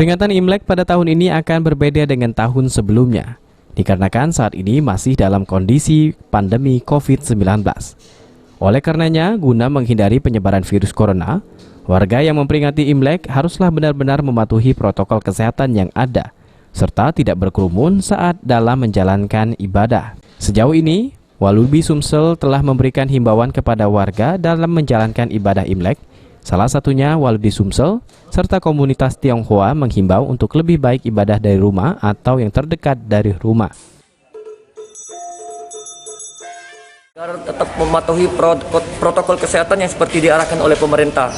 Peringatan Imlek pada tahun ini akan berbeda dengan tahun sebelumnya, dikarenakan saat ini masih dalam kondisi pandemi COVID-19. Oleh karenanya, guna menghindari penyebaran virus corona, warga yang memperingati Imlek haruslah benar-benar mematuhi protokol kesehatan yang ada, serta tidak berkerumun saat dalam menjalankan ibadah. Sejauh ini, Walubi Sumsel telah memberikan himbauan kepada warga dalam menjalankan ibadah Imlek. Salah satunya Walubi Sumsel serta komunitas Tionghoa menghimbau untuk lebih baik ibadah dari rumah atau yang terdekat dari rumah. Agar tetap mematuhi protokol kesehatan yang seperti diarahkan oleh pemerintah.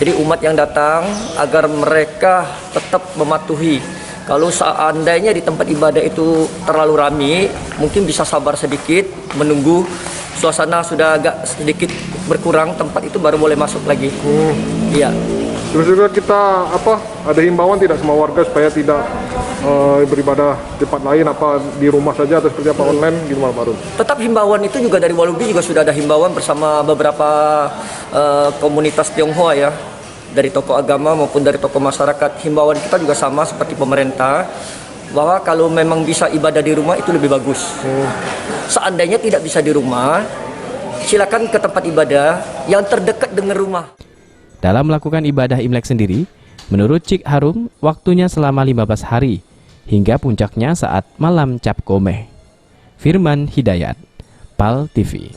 Jadi umat yang datang agar mereka tetap mematuhi. Kalau seandainya di tempat ibadah itu terlalu ramai, mungkin bisa sabar sedikit, menunggu suasana sudah agak sedikit berkurang, tempat itu baru boleh masuk lagi. Iya. Terus juga kita ada himbauan tidak sama warga supaya tidak beribadah di tempat lain, di rumah saja atau seperti online gimana baru? Tetap himbauan itu juga dari Walubi juga sudah ada himbauan bersama beberapa komunitas Tionghoa ya, dari tokoh agama maupun dari tokoh masyarakat. Himbauan kita juga sama seperti pemerintah, bahwa kalau memang bisa ibadah di rumah itu lebih bagus. Seandainya tidak bisa di rumah, silakan ke tempat ibadah yang terdekat dengan rumah. Dalam melakukan ibadah Imlek sendiri, menurut Cik Harum, waktunya selama 15 hari, hingga puncaknya saat malam Cap Gomeh. Firman Hidayat, PAL TV.